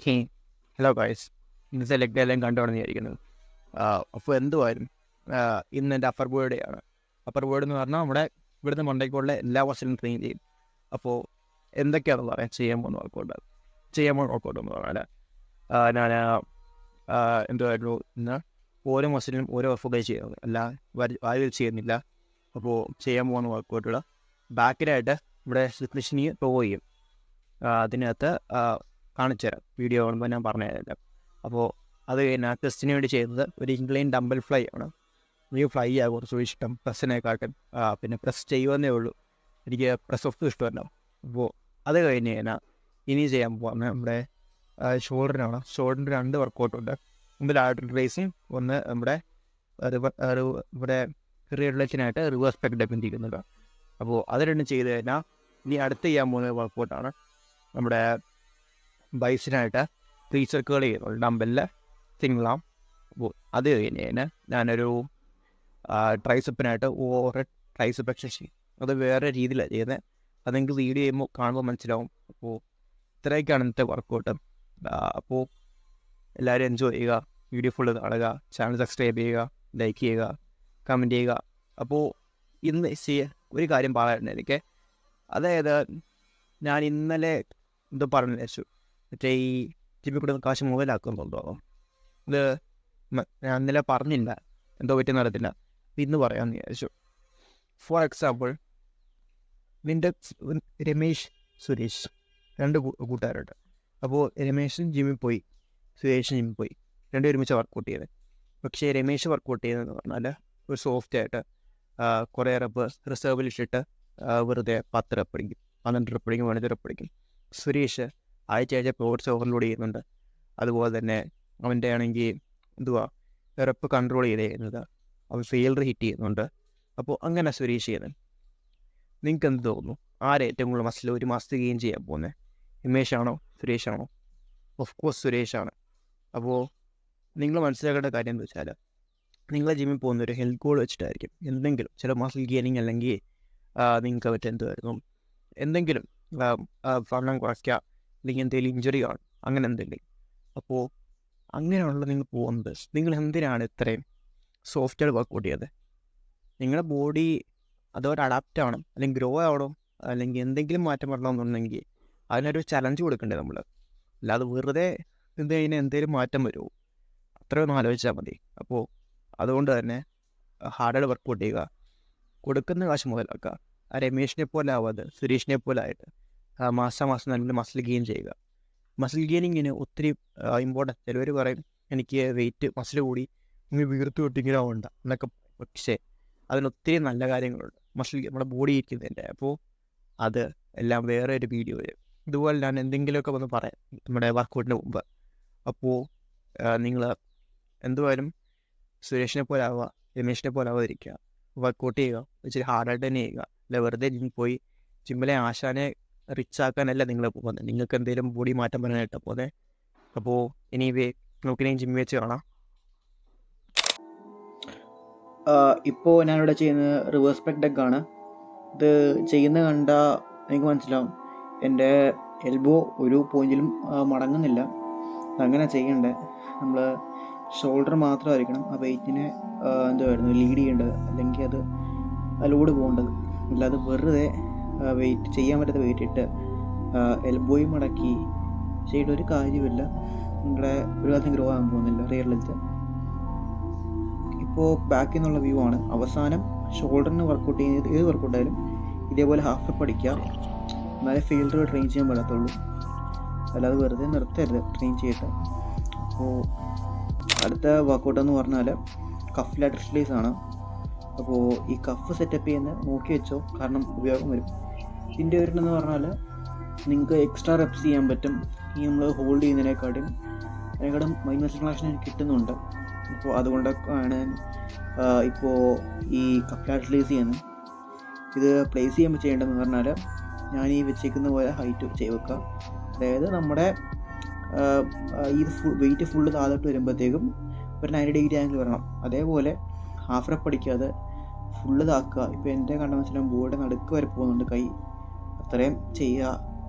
Hello guys, ഇന്നത്തെ leg എല്ലാം കണ്ടുകൊണ്ടിരിക്കുന്നത്. അപ്പോൾ എന്തുവായാലും ഇന്ന് എൻ്റെ അപ്പർ ബോഡി ആണ്. അപ്പർ ബോഡി എന്ന് പറഞ്ഞാൽ നമ്മുടെ ഇവിടുന്ന് മണ്ടയ്ക്കുള്ള എല്ലാ വശവും ട്രെയിൻ ചെയ്യും. അപ്പോൾ എന്തൊക്കെയാണെന്ന് പറയാം ചെയ്യാൻ പോകുന്ന വർക്കൗട്ട് എന്ന് പറഞ്ഞാൽ ഞാൻ എന്തുവായിരുന്നു ഇന്ന് ഓരോ മസിലിനും ഓരോ വർക്കൗട്ടേ ചെയ്യുന്നത്, അല്ല വാരിൽ ചെയ്യുന്നില്ല. അപ്പോൾ ചെയ്യാൻ പോകുന്ന വർക്കൗട്ടുകൾ ബാക്കിലായിട്ട് ഇവിടെ സ്ലിപ്പ് മെഷീനിൽ പ്രോ ചെയ്യും. അതിനകത്ത് കാണിച്ചു തരാം, വീഡിയോ കാണുമ്പോൾ ഞാൻ പറഞ്ഞു തരാം. അപ്പോൾ അത് ഞാൻ ടെസ്റ്റിന് വേണ്ടി ചെയ്യുന്നത് ഒരു ഇൻക്ലൈൻ ഡംബൽ ഫ്ലൈ ആണ്. എനിക്ക് ഫ്ലൈ ആകും കുറച്ചുകൂടി ഇഷ്ടം പ്രസ്സിനെക്കാട്ടും. പിന്നെ പ്രസ് ചെയ്യുന്നേ ഉള്ളൂ, എനിക്ക് പ്രസ് ഓഫ് ഇഷ്ടമല്ല. അപ്പോൾ അത് കഴിഞ്ഞ് കഴിഞ്ഞാൽ ഇനി ചെയ്യാൻ പോകുന്നത് നമ്മുടെ ഷോൾഡറിനാണ്. ഷോൾഡറിൻ്റെ 2 വർക്കൗട്ടുണ്ട്. മുമ്പിലായിട്ട് റേസിങ്, ഒന്ന് നമ്മുടെ ഇവിടെ റിയഡ്ലറ്റിനായിട്ട് റിവേഴ്സ് പെഗ് ഡെപ്പിൻ ചെയ്യുന്നുണ്ട്. അപ്പോൾ അത് രണ്ടും ചെയ്ത് കഴിഞ്ഞാൽ ഇനി അടുത്ത് ചെയ്യാൻ പോകുന്ന വർക്കൗട്ടാണ് നമ്മുടെ ബൈസിനായിട്ട് 3 സർക്കിൾ ചെയ്യുന്നുണ്ട് ഡംബലിൽ സിംഗിൾ ആം. അപ്പോൾ അത് കഴിഞ്ഞ് കഴിഞ്ഞാൽ ഞാനൊരു ട്രൈസപ്പിനായിട്ട് ഓരോ ട്രൈസപ്പ് എക്സസൈസ് ചെയ്യും. അത് വേറെ രീതിയിലാണ് ചെയ്യുന്നത്, അത് നിങ്ങൾക്ക് വീഡിയോ ചെയ്യുമ്പോൾ കാണുമ്പോൾ മനസ്സിലാവും. അപ്പോൾ ഇത്രയൊക്കെയാണ് ഇന്നത്തെ വർക്കൗട്ട്. അപ്പോൾ എല്ലാവരും എൻജോയ് ചെയ്യുക, വീഡിയോ ഫുള്ള് കാണുക, ചാനൽ സബ്സ്ക്രൈബ് ചെയ്യുക, ലൈക്ക് ചെയ്യുക, കമൻറ്റ് ചെയ്യുക. അപ്പോൾ ഇന്ന് ഒരു കാര്യം പറയാറുണ്ട് എനിക്ക്, അതായത് ഞാൻ ഇന്നലെ എന്തോ പറഞ്ഞു വെച്ചു, മറ്റേ ഈ ജിമ്മിൽ കൂടെ കാശ് മുതലാക്കുന്നുണ്ടോ, ഇത് ഞാൻ ഇന്നലെ പറഞ്ഞില്ല, എന്തോ പറ്റിയെന്ന് അറിയത്തില്ല. ഇന്ന് പറയാമെന്ന് വിചാരിച്ചു. ഫോർ എക്സാമ്പിൾ, നിൻ്റെ രമേശ്, സുരേഷ് 2 കൂട്ടുകാരുണ്ട്. അപ്പോൾ രമേശും ജിമ്മിൽ പോയി, സുരേഷും ജിമ്മിൽ പോയി, 2 ഒരുമിച്ച് വർക്കൗട്ട് ചെയ്തത്. പക്ഷേ രമേശ് വർക്കൗട്ട് ചെയ്തതെന്ന് പറഞ്ഞാൽ ഒരു സോഫ്റ്റായിട്ട് കുറേ റബ്ബ് റിസർവിൽ ഇട്ടിട്ട് വെറുതെ 10 റെപ്പ് അടിക്കും, 12 റെപ്പ് അടിക്കും, 15 റെപ്പ് അടിക്കും. സുരേഷ് ആഴ്ച പ്രോട്സ് ഓവർലോഡ് ചെയ്യുന്നുണ്ട്. അതുപോലെ തന്നെ അവൻ്റെ ആണെങ്കിൽ റെപ്പ് കൺട്രോൾ ചെയ്ത് ചെയ്യുന്നത്, അവൻ ഫെയിലർ ഹിറ്റ് ചെയ്യുന്നുണ്ട്. അപ്പോൾ അങ്ങനെ സുരേഷ് ചെയ്യുന്നത്. നിങ്ങൾക്ക് എന്ത് തോന്നുന്നു, ഏറ്റവും കൂടുതൽ മസിൽ ഒരു മാസത്തിൽ ഗെയിൻ ചെയ്യാൻ പോകുന്നത്, രമേശാണോ സുരേഷാണോ? Of course സുരേഷാണ്. അപ്പോൾ നിങ്ങൾ മനസ്സിലാക്കേണ്ട കാര്യം എന്താ വെച്ചാൽ, നിങ്ങൾ ജിമ്മിൽ പോകുന്ന ഒരു ഹെൽത്ത് ഗോൾ വെച്ചിട്ടായിരിക്കും. എന്തെങ്കിലും ചില മസിൽ ഗെയിനിങ് അല്ലെങ്കിൽ നിങ്ങൾക്ക് പറ്റുന്നതായിരുന്നു എന്തെങ്കിലും വണ്ണം കുറയ്ക്കുക, അല്ലെങ്കിൽ എന്തെങ്കിലും ഇഞ്ചുറി കാണും, അങ്ങനെ എന്തെങ്കിലും. അപ്പോൾ അങ്ങനെയുള്ള നിങ്ങൾ പോകുന്നത്, നിങ്ങൾ എന്തിനാണ് ഇത്രയും സോഫ്റ്റ്വെയർ വർക്കൗട്ട് ചെയ്തത്? നിങ്ങളുടെ ബോഡി അതോടെ അഡാപ്റ്റ് ആവണം, അല്ലെങ്കിൽ ഗ്രോ ആവണം, അല്ലെങ്കിൽ എന്തെങ്കിലും മാറ്റം വരണമെന്നുണ്ടെങ്കിൽ അതിനൊരു ചലഞ്ച് കൊടുക്കണ്ടേ നമ്മൾ? അല്ലാതെ വെറുതെ ഇതിന് എന്തെങ്കിലും മാറ്റം വരുമോ? അത്രയൊന്നും ആലോചിച്ചാൽ മതി. അപ്പോൾ അതുകൊണ്ട് തന്നെ ഹാർഡായിട്ട് വർക്കൗട്ട് ചെയ്യുക, കൊടുക്കുന്ന കാശ് മുതലാക്കുക. രമേഷിനെ പോലെ ആവാതെ സുരേഷിനെ പോലെ ആയിട്ട് മാസം നല്ല മസിൽ ഗെയിൻ ചെയ്യുക. മസിൽ ഗെയിനിങ്ങിന് ഒത്തിരി ഇമ്പോർട്ടൻറ്റ്. ചിലവർ പറയും എനിക്ക് വെയിറ്റ് മസിൽ കൂടി ഇങ്ങനെ വീർത്ത് വിട്ടിങ്ങനെ ആവണ്ട എന്നൊക്കെ. പക്ഷേ അതിനൊത്തിരി നല്ല കാര്യങ്ങളുണ്ട് മസിൽ നമ്മുടെ ബോഡി ഇരിക്കുന്നതിൻ്റെ. അപ്പോൾ അത് എല്ലാം വേറെ ഒരു വീഡിയോയിൽ ഇതുപോലെ ഞാൻ എന്തെങ്കിലുമൊക്കെ വന്ന് പറയാം നമ്മുടെ വർക്കൗട്ടിന് മുമ്പ്. അപ്പോൾ നിങ്ങൾ എന്തുവായാലും സുരേഷിനെ പോലെ ആവുക, രമേഷിനെ പോലെ ആവാതിരിക്കുക. വർക്കൗട്ട് ചെയ്യുക, ഇച്ചിരി ഹാർഡായിട്ട് തന്നെ ചെയ്യുക. അല്ല വെറുതെ ജിമ്മിൽ പോയി ജിമ്മിലെ ആശാനെ റിച്ച് ആക്കാനല്ല നിങ്ങൾ പോകുന്നത്, നിങ്ങൾക്ക് എന്തെങ്കിലും ബോഡി മാറ്റം വരാനായിട്ടാണ് പോകുന്നത്. അപ്പോൾ എനിവേ നമുക്കിനി ജിമ്മിൽ വെച്ച് കാണാം. ഇപ്പോൾ ഞാനിവിടെ ചെയ്യുന്നത് റിവേഴ്സ് പെഗ് ഡെക്ക് ആണ്. ഇത് ചെയ്യുന്നത് കണ്ടാൽ എനിക്ക് മനസ്സിലാവും എൻ്റെ എൽബോ ഒരു പോയിന്റിലും മടങ്ങുന്നില്ല. അങ്ങനെ ചെയ്യണ്ടേ, നമ്മൾ ഷോൾഡർ മാത്രമായിരിക്കണം ആ വെയിറ്റിനെ ലീഡ് ചെയ്യേണ്ടത്, അല്ലെങ്കിൽ അത് ലോഡ് പോകേണ്ടത്. അല്ലാതെ വെറുതെ വെയിറ്റ് ചെയ്യാൻ പറ്റാത്ത വെയിറ്റ് ഇട്ട് എൽബോയും മടക്കി ചെയ്യേണ്ട ഒരു കാര്യമില്ല. നിങ്ങളുടെ ഒരു കാലത്തും ഗ്രോ ആകാൻ പോകുന്നില്ല റിയൽ ലെങ്ത്. ഇപ്പോൾ ബാക്കിൽ നിന്നുള്ള വ്യൂ ആണ്. അവസാനം ഷോൾഡറിന് വർക്കൗട്ട് ചെയ്യുന്നത്, ഏത് വർക്കൗട്ടായാലും ഇതേപോലെ ഹാഫ് റെപ്പ് അടിക്കുക, എന്നാലേ ഫീൽഡർ ട്രെയിൻ ചെയ്യാൻ പറ്റത്തുള്ളൂ. അല്ലാതെ വെറുതെ നിർത്തരുത് ട്രെയിൻ ചെയ്തിട്ട്. അപ്പോൾ അടുത്ത വർക്കൗട്ട് എന്ന് പറഞ്ഞാൽ കഫ് ലാറ്ററൽ റിലീസ് ആണ്. അപ്പോൾ ഈ കഫ് സെറ്റപ്പ് ചെയ്യുന്നത് നോക്കി വെച്ചോ, കാരണം ഉപയോഗം വരും. ഇതിൻ്റെ ഒരെണ്ണമെന്ന് പറഞ്ഞാൽ നിങ്ങൾക്ക് എക്സ്ട്രാ റെപ്സ് ചെയ്യാൻ പറ്റും. ഈ നമ്മൾ ഹോൾഡ് ചെയ്യുന്നതിനേക്കാളും മൈൻഡ് മസിൽ കണക്ഷൻ കിട്ടുന്നുണ്ട്. അപ്പോൾ അതുകൊണ്ടൊക്കെയാണ് ഇപ്പോൾ ഈ കഫ് ലാറ്ററൽ റിലീസ് ചെയ്യുന്നത്. ഇത് പ്ലേസ് ചെയ്യുമ്പോൾ ചെയ്യേണ്ടതെന്ന് പറഞ്ഞാൽ, ഞാൻ ഈ വെച്ചേക്കുന്ന പോലെ ഹൈറ്റ് ചെയ്ത് വെക്കുക. അതായത് നമ്മുടെ ഈ വെയിറ്റ് ഫുള്ള് താഴോട്ട് വരുമ്പോഴത്തേക്കും ഒരു 90 ഡിഗ്രി ആംഗിൾ വരണം. അതേപോലെ ഹാഫ് റെപ്പ് അടിക്കാതെ ഫുള്ള് താക്കുക. ഇപ്പോൾ എൻ്റെ കണ്ട മനസ്സിലാവും ബോഡിയുടെ നടുക്ക് വരെ പോകുന്നുണ്ട് കൈ. അത്രയും ചെയ്യുക.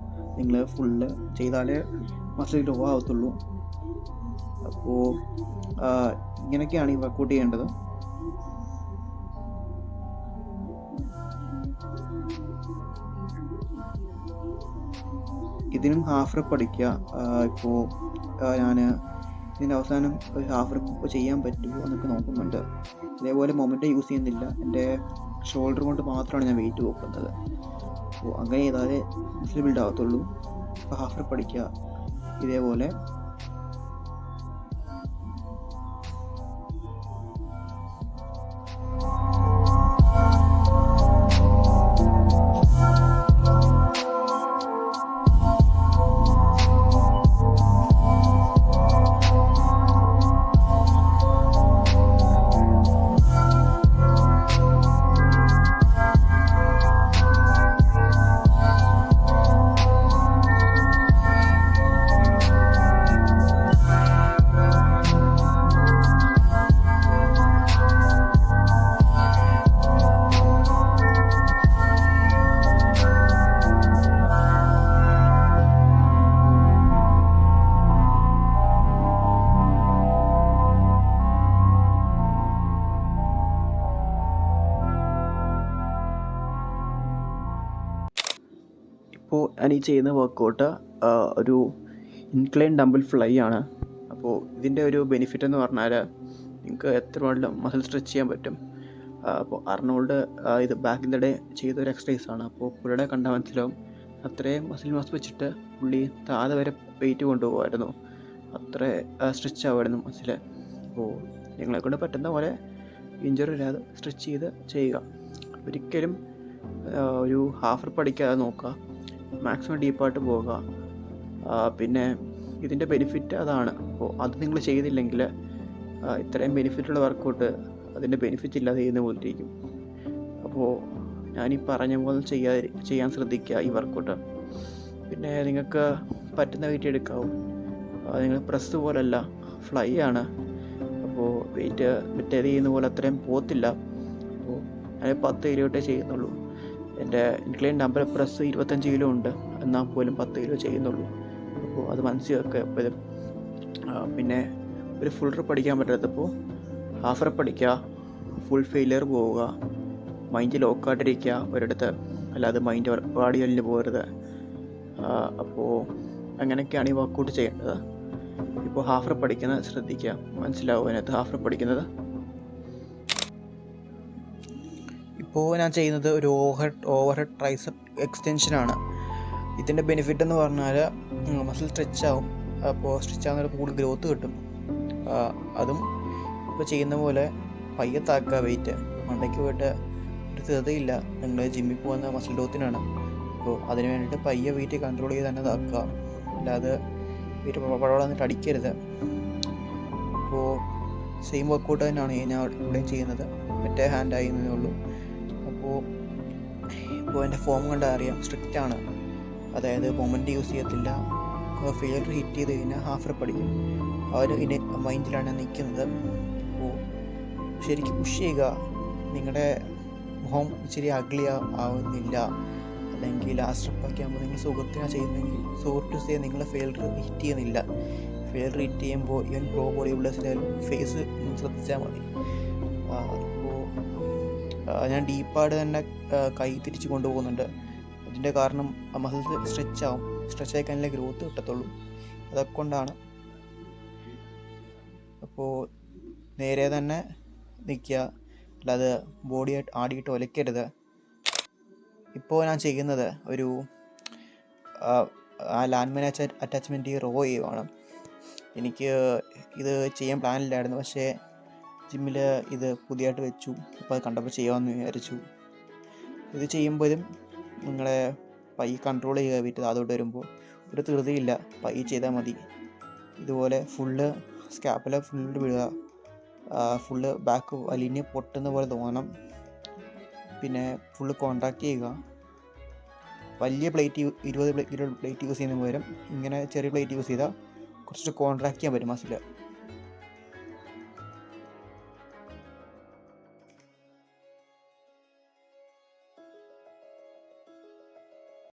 നിങ്ങൾ ഫുള്ള് ചെയ്താലേ മസിൽ ഗ്രോ ആവത്തുള്ളൂ. അപ്പോൾ ഇങ്ങനെയൊക്കെയാണ് ഈ വർക്കൗട്ട് ചെയ്യേണ്ടത്. ഇതിനും ഹാഫ് റെപ്പ് അടിക്കുക. ഇപ്പോൾ ഞാൻ ഇതിൻ്റെ അവസാനം ഒരു ഹാഫ് റെപ്പ് ചെയ്യാൻ പറ്റുമോ എന്നൊക്കെ നോക്കുന്നുണ്ട്. അതേപോലെ മൊമെൻ്റ് യൂസ് ചെയ്യുന്നില്ല, എൻ്റെ ഷോൾഡർ കൊണ്ട് മാത്രമാണ് ഞാൻ വെയിറ്റ് നോക്കുന്നത്. അപ്പോൾ അങ്ങനെ ചെയ്താലേ മസിൽ ബിൽഡ് ആകത്തുള്ളൂ. അപ്പോൾ ഹാഫ് റെപ്പ് അടിക്കുക. ഇതേപോലെ ഇപ്പോൾ ഞാൻ ഈ ചെയ്യുന്ന വർക്കൗട്ട് ഒരു ഇൻക്ലൈൻ ഡംബിൾ ഫ്ലൈ ആണ്. അപ്പോൾ ഇതിൻ്റെ ഒരു ബെനിഫിറ്റ് എന്ന് പറഞ്ഞാൽ നിങ്ങൾക്ക് എത്ര വേണമെങ്കിലും മസിൽ സ്ട്രെച്ച് ചെയ്യാൻ പറ്റും. അപ്പോൾ അർണോൾഡ് ഇത് ബാക്ക് ഇൻ ദ ഡേ ചെയ്തൊരു എക്സസൈസാണ്. അപ്പോൾ പുള്ളിയുടെ കണ്ടാൽ മനസ്സിലാവും അത്രയും മസിൽ മാസ് വെച്ചിട്ട് പുള്ളി താഴെ വരെ വെയിറ്റ് കൊണ്ടുപോകുമായിരുന്നു. അത്ര സ്ട്രെച്ച് ആവുമായിരുന്നു മസിൽ. അപ്പോൾ നിങ്ങളെക്കൊണ്ട് പറ്റുന്ന പോലെ ഇഞ്ചറി ഇല്ലാതെ സ്ട്രെച്ച് ചെയ്ത് ചെയ്യുക. ഒരിക്കലും ഒരു ഹാഫ് റെപ്പ് അടിക്കാതെ നോക്കുക, മാക്സിമം ഡീപ്പായിട്ട് പോകുക. പിന്നെ ഇതിൻ്റെ ബെനിഫിറ്റ് അതാണ്. അപ്പോൾ അത് നിങ്ങൾ ചെയ്തില്ലെങ്കിൽ ഇത്രയും ബെനിഫിറ്റുള്ള വർക്കൗട്ട് അതിൻ്റെ ബെനിഫിറ്റ് ഇല്ലാതെ ചെയ്യുന്ന പോലെ ഇരിക്കും. അപ്പോൾ ഞാനീ പറഞ്ഞ പോലെ ചെയ്യാൻ ശ്രദ്ധിക്കുക ഈ വർക്കൗട്ട്. പിന്നെ നിങ്ങൾക്ക് പറ്റുന്ന വെയിറ്റ് എടുക്കാവും. നിങ്ങൾ പ്രസ് പോലല്ല, ഫ്ലൈ ആണ്. അപ്പോൾ വെയിറ്റ് മറ്റേത് ചെയ്യുന്ന പോലെ അത്രയും പോകത്തില്ല. അപ്പോൾ ഞാൻ 10 കിലോട്ടേ ചെയ്യുന്നുള്ളൂ. എൻ്റെ ഇൻക്ലൈൻ ഡംബൽ പ്രസ് 25 കിലോ ഉണ്ട്, എന്നാൽ പോലും 10 കിലോ ചെയ്യുന്നുള്ളൂ. അപ്പോൾ അത് മനസ്സിൽ വെക്കുക എപ്പോഴും. പിന്നെ ഒരു ഫുൾ റെപ്പ് അടിക്കാൻ പറ്റാത്തപ്പോൾ ഹാഫ് റെപ്പ് അടിക്കുക, ഫുൾ ഫെയിലിയർ പോവുക, മൈൻഡ് ലോക്കായിട്ടിരിക്കുക ഒരിടത്ത്, അല്ലാതെ മൈൻഡ് ബാഡി അലിഞ്ഞ് പോകരുത്. അപ്പോൾ അങ്ങനെയൊക്കെയാണ് ഈ വർക്കൗട്ട് ചെയ്യേണ്ടത്. ഇപ്പോൾ ഹാഫ് റെപ്പ് അടിക്കുന്നത് ശ്രദ്ധിക്കുക, മനസ്സിലാവും അതിനകത്ത് ഹാഫ് റെപ്പ് അടിക്കുന്നത്. ഇപ്പോൾ ഞാൻ ചെയ്യുന്നത് ഒരു ഓവർഹെഡ് ട്രൈസെപ്പ് എക്സ്റ്റൻഷനാണ്. ഇതിൻ്റെ ബെനിഫിറ്റ് എന്ന് പറഞ്ഞാൽ മസിൽ സ്ട്രെച്ച് ആവും. അപ്പോൾ സ്ട്രെച്ച് ആകുന്നതിൽ കൂടുതൽ ഗ്രോത്ത് കിട്ടും. അതും ഇപ്പോൾ ചെയ്യുന്ന പോലെ പയ്യത്താക്കുക. വെയിറ്റ് മണ്ടയ്ക്ക് പോയിട്ട് ഒരു തീർച്ചയില്ല, നിങ്ങൾ ജിമ്മിൽ പോകുന്ന മസിൽ ഗ്രോത്തിനാണ്. അപ്പോൾ അതിന് വേണ്ടിയിട്ട് പയ്യെ വെയിറ്റ് കൺട്രോൾ ചെയ്ത് തന്നെ ഇതാക്കുക, അല്ലാതെ വെയിറ്റ് പടപട എന്നിട്ട് അടിക്കരുത്. അപ്പോൾ സെയിം വർക്കൗട്ട് തന്നെയാണ് ഞാൻ ഇവിടെയും ചെയ്യുന്നത്, മറ്റേ ഹാൻഡ് ആയിരുന്നേ ഉള്ളൂ. ഇപ്പോൾ എൻ്റെ ഫോം കണ്ടാൽ അറിയാം, സ്ട്രിക്റ്റ് ആണ്. അതായത് മൊമെൻ്റ് യൂസ് ചെയ്യത്തില്ല. ഫെയിലിയർ ഹിറ്റ് ചെയ്ത് കഴിഞ്ഞാൽ ഹാഫ് റെപ്പ് അടിക്കും. അവർ ഇനി മൈൻഡിലാണ് നിൽക്കുന്നത്. അപ്പോൾ ശരിക്കും പുഷ് ചെയ്യുക. നിങ്ങളുടെ മുഖം ഇച്ചിരി അഗ്ലി ആവുന്നില്ല, അല്ലെങ്കിൽ ലാസ്റ്റ് റെപ്പൊക്കെ ആകുമ്പോൾ നിങ്ങൾ സുഖത്തിനാണ് ചെയ്യുന്നതെങ്കിൽ സോർട്ട് ടു സേ നിങ്ങൾ ഫെയിലിയർ ഹിറ്റ് ചെയ്യുന്നില്ല. ഫെയിലിയർ ഹിറ്റ് ചെയ്യുമ്പോൾ ഈവൻ പ്രോ ബോഡി ബിൽഡേഴ്സിൻ്റെ ഫേസ് ശ്രദ്ധിച്ചാൽ മതി. ഞാൻ ഡീപ്പായിട്ട് തന്നെ കൈ തിരിച്ച് കൊണ്ടുപോകുന്നുണ്ട്. അതിൻ്റെ കാരണം മസിൽ സ്ട്രെച്ച് ആവും. സ്ട്രെച്ച് ആയി കഴിഞ്ഞാൽ ഗ്രോത്ത് കിട്ടത്തുള്ളൂ. അതൊക്കെ കൊണ്ടാണ്. അപ്പോൾ നേരെ തന്നെ നിൽക്കുക, അല്ലാതെ ബോഡി ആടിയിട്ട് ഒലയ്ക്കരുത്. ഇപ്പോൾ ഞാൻ ചെയ്യുന്നത് ഒരു ലാൻഡ്മൈൻ അറ്റാച്ച്മെൻറ്റ് റോ ചെയ്യുവാണ്. എനിക്ക് ഇത് ചെയ്യാൻ പ്ലാനില്ലായിരുന്നു, പക്ഷേ ജിമ്മിൽ ഇത് പുതിയതായിട്ട് വെച്ചു. അപ്പോൾ അത് കണ്ടപ്പോൾ ചെയ്യാമെന്ന് വിചാരിച്ചു. ഇത് ചെയ്യുമ്പോഴും നിങ്ങളെ പൈ കൺട്രോൾ ചെയ്യുക. വീട്ടിൽ അതോട്ട് വരുമ്പോൾ ഒരു ധൃതിയില്ല, പൈ ചെയ്താൽ മതി. ഇതുപോലെ ഫുള്ള് സ്കാപ്പല ഫുള്ള് വീഴുക, ഫുള്ള് ബാക്ക് വലിഞ്ഞ് പൊട്ടുന്ന പോലെ തോന്നണം. പിന്നെ ഫുള്ള് കോൺട്രാക്റ്റ് ചെയ്യുക. വലിയ പ്ലേറ്റ് 20 കിലോ പ്ലേറ്റ് യൂസ് ചെയ്യുന്ന പകരം ഇങ്ങനെ ചെറിയ പ്ലേറ്റ് യൂസ് ചെയ്താൽ കുറച്ച് കോൺട്രാക്റ്റ് ചെയ്യാൻ പറ്റും മസിൽ.